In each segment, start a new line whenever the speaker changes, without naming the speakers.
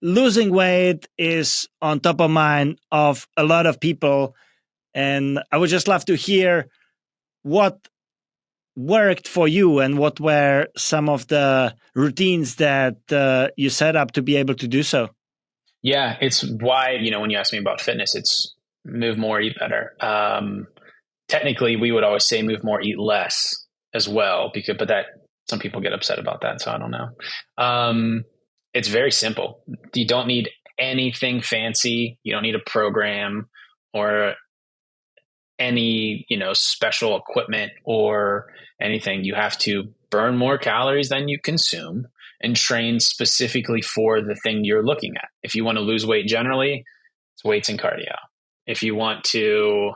losing weight is on top of mind of a lot of people. And I would just love to hear what worked for you and what were some of the routines that you set up to be able to do so.
Yeah, it's why, when you ask me about fitness, it's move more, eat better. Technically, we would always say move more, eat less as well, but that some people get upset about that. So I don't know. It's very simple. You don't need anything fancy. You don't need a program or any, special equipment or anything. You have to burn more calories than you consume and train specifically for the thing you're looking at. If you want to lose weight generally, it's weights and cardio. If you want to,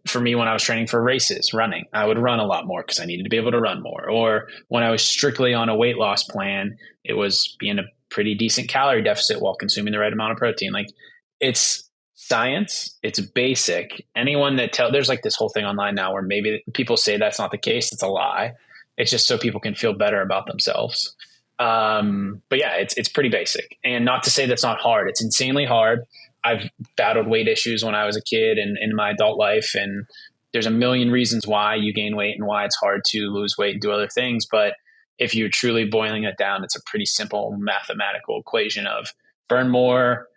for me, when I was training for races, running, I would run a lot more because I needed to be able to run more. Or when I was strictly on a weight loss plan, it was being a pretty decent calorie deficit while consuming the right amount of protein. Like, it's science, it's basic. Anyone that there's like this whole thing online now where maybe people say that's not the case. It's a lie. It's just so people can feel better about themselves. But yeah, it's pretty basic. And not to say that's not hard. It's insanely hard. I've battled weight issues when I was a kid and in my adult life. And there's a million reasons why you gain weight and why it's hard to lose weight and do other things. But if you're truly boiling it down, it's a pretty simple mathematical equation of burn more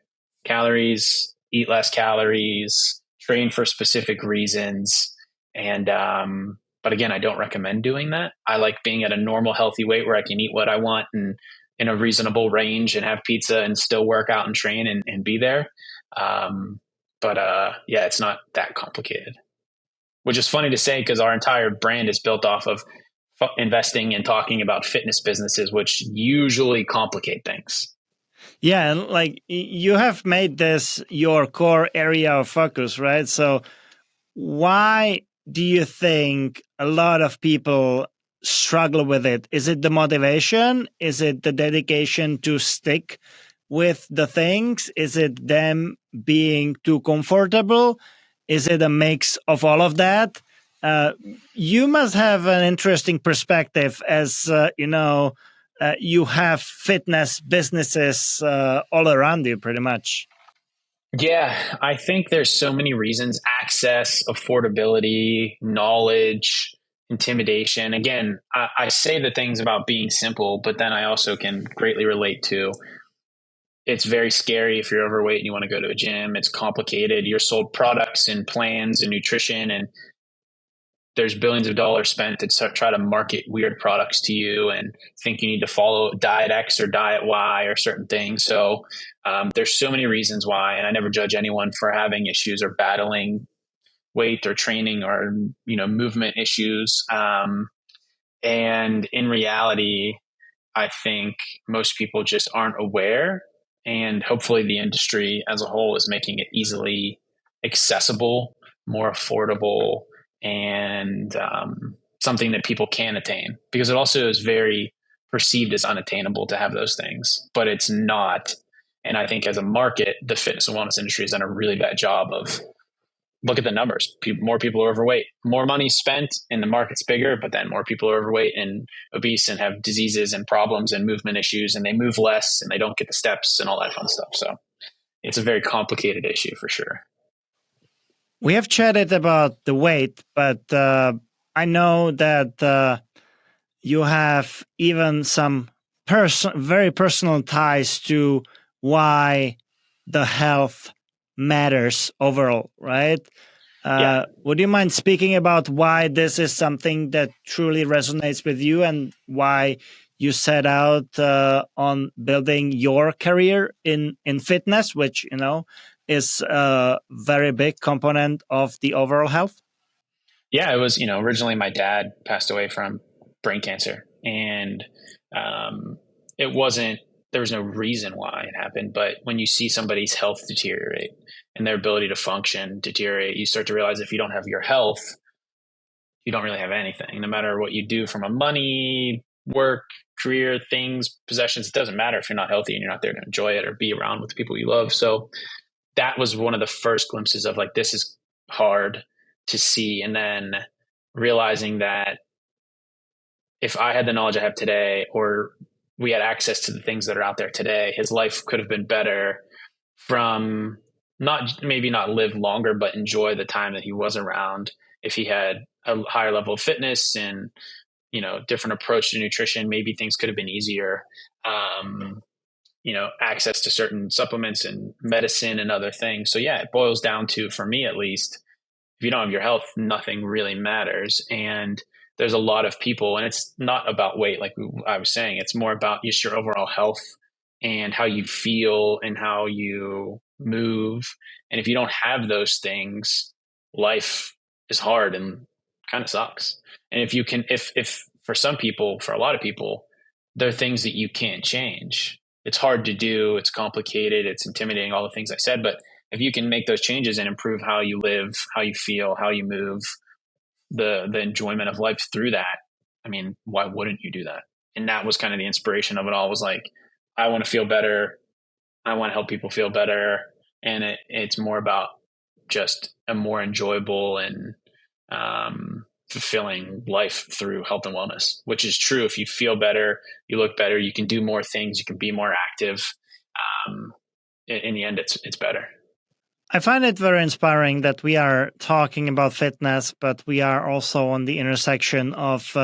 calories, eat less calories, train for specific reasons. And, but again, I don't recommend doing that. I like being at a normal, healthy weight where I can eat what I want and in a reasonable range and have pizza and still work out and train and be there. Yeah, it's not that complicated, which is funny to say because our entire brand is built off of investing and talking about fitness businesses, which usually complicate things.
Yeah, and like you have made this your core area of focus, right? So why do you think a lot of people struggle with it? Is it the motivation? Is it the dedication to stick with the things? Is it them being too comfortable? Is it a mix of all of that? You must have an interesting perspective as you have fitness businesses all around you pretty much.
Yeah, I think there's so many reasons: access, affordability, knowledge, intimidation. Again, I say the things about being simple, but then I also can greatly relate to it's very scary if you're overweight and you want to go to a gym. It's complicated. You're sold products and plans and nutrition, and there's billions of dollars spent to try to market weird products to you and think you need to follow diet X or diet Y or certain things. So there's so many reasons why, and I never judge anyone for having issues or battling weight or training or, movement issues. And in reality, I think most people just aren't aware, and hopefully the industry as a whole is making it easily accessible, more affordable, and something that people can attain, because it also is very perceived as unattainable to have those things, but it's not. And I think as a market, the fitness and wellness industry has done a really bad job of look at the numbers. More people are overweight, more money spent, and the market's bigger, but then more people are overweight and obese and have diseases and problems and movement issues, and they move less and they don't get the steps and all that fun stuff. So it's a very complicated issue for sure.
We have chatted about the weight, but I know that you have even some very personal ties to why the health matters overall, right?
Yeah.
Would you mind speaking about why this is something that truly resonates with you and why you set out on building your career in fitness, which, is a very big component of the overall health?
Yeah, it was, originally my dad passed away from brain cancer, and it wasn't, there was no reason why it happened. But when you see somebody's health deteriorate and their ability to function deteriorate, you start to realize if you don't have your health, you don't really have anything. No matter what you do from a money, work, career, things, possessions, it doesn't matter if you're not healthy and you're not there to enjoy it or be around with the people you love. So that was one of the first glimpses of like, this is hard to see. And then realizing that if I had the knowledge I have today, or we had access to the things that are out there today, his life could have been better from not maybe not live longer, but enjoy the time that he was around if he had a higher level of fitness and, different approach to nutrition. Maybe things could have been easier. Um, access to certain supplements and medicine and other things. So yeah, it boils down to, for me at least, if you don't have your health, nothing really matters. And there's a lot of people, and it's not about weight, like I was saying, it's more about just your overall health and how you feel and how you move. And if you don't have those things, life is hard and kind of sucks. And if you can, if for some people, for a lot of people, there are things that you can't change. It's hard to do. It's complicated. It's intimidating, all the things I said. But if you can make those changes and improve how you live, how you feel, how you move, the enjoyment of life through that, I mean, why wouldn't you do that? And that was kind of the inspiration of it all, was like, I want to feel better. I want to help people feel better. And it's more about just a more enjoyable and fulfilling life through health and wellness, which is true. If you feel better, you look better, you can do more things, you can be more active. In the end, it's better.
I find it very inspiring that we are talking about fitness, but we are also on the intersection of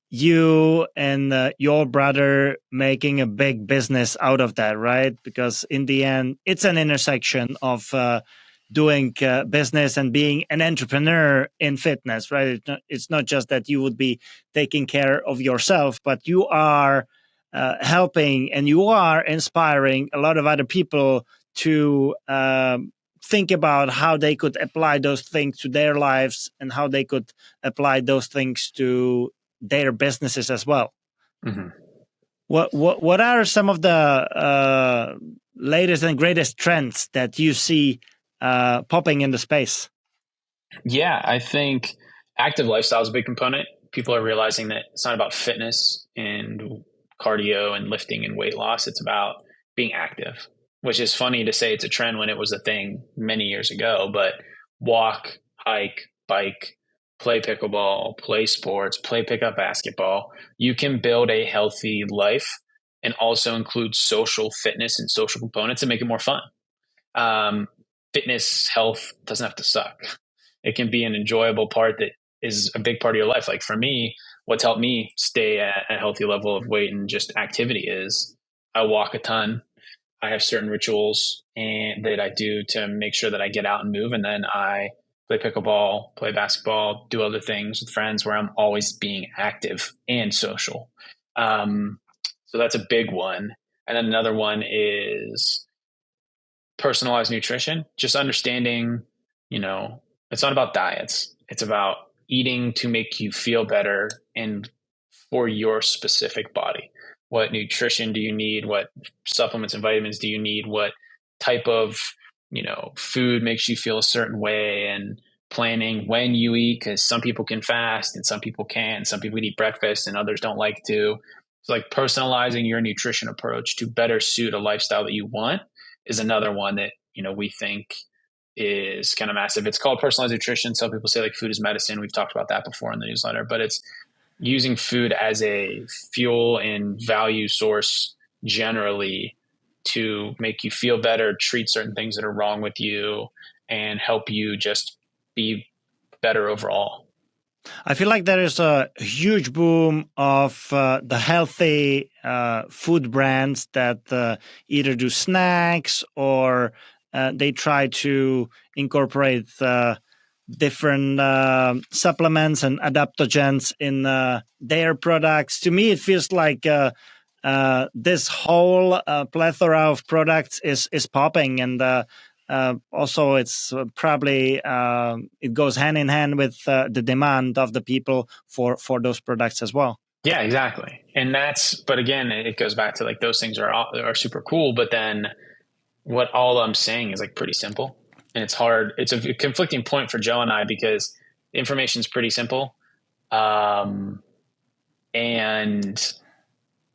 you and your brother making a big business out of that, right? Because in the end, it's an intersection of doing business and being an entrepreneur in fitness, right? It's not just that you would be taking care of yourself, but you are helping and you are inspiring a lot of other people to think about how they could apply those things to their lives and how they could apply those things to their businesses as well.
Mm-hmm.
What are some of the latest and greatest trends that you see popping in the space?
Yeah, I think active lifestyle is a big component. People are realizing that it's not about fitness and cardio and lifting and weight loss. It's about being active, which is funny to say it's a trend when it was a thing many years ago. But walk, hike, bike, play pickleball, play sports, play pickup basketball. You can build a healthy life and also include social fitness and social components and make it more fun. Um, Fitness, health doesn't have to suck. It can be an enjoyable part that is a big part of your life. Like for me, what's helped me stay at a healthy level of weight and just activity is I walk a ton. I have certain rituals and that I do to make sure that I get out and move. And then I play pickleball, play basketball, do other things with friends where I'm always being active and social. So that's a big one. And then another one is personalized nutrition, just understanding, it's not about diets. It's about eating to make you feel better and for your specific body. What nutrition do you need? What supplements and vitamins do you need? What type of, food makes you feel a certain way, and planning when you eat, because some people can fast and some people can't. Some people eat breakfast and others don't like to. So like personalizing your nutrition approach to better suit a lifestyle that you want is another one that, we think is kind of massive. It's called personalized nutrition. Some people say like food is medicine. We've talked about that before in the newsletter, but it's using food as a fuel and value source generally to make you feel better, treat certain things that are wrong with you, and help you just be better overall.
I feel like there is a huge boom of the healthy food brands that either do snacks or they try to incorporate different supplements and adaptogens in their products. To me, it feels like this whole plethora of products is popping, and also it's probably it goes hand in hand with the demand of the people for those products as well.
Yeah, exactly. And but again, it goes back to like those things are super cool, but then what all I'm saying is like pretty simple, and it's hard. It's a conflicting point for Joe and I because the information is pretty simple. And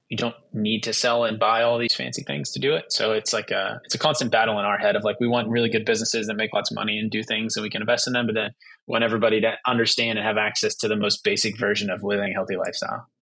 you don't need to sell and buy all these fancy things to do it. So it's like it's a constant battle in our head of like, we want really good businesses that make lots of money and do things and we can invest in them. But then we want everybody to understand and have access to the most basic version of living a healthy lifestyle.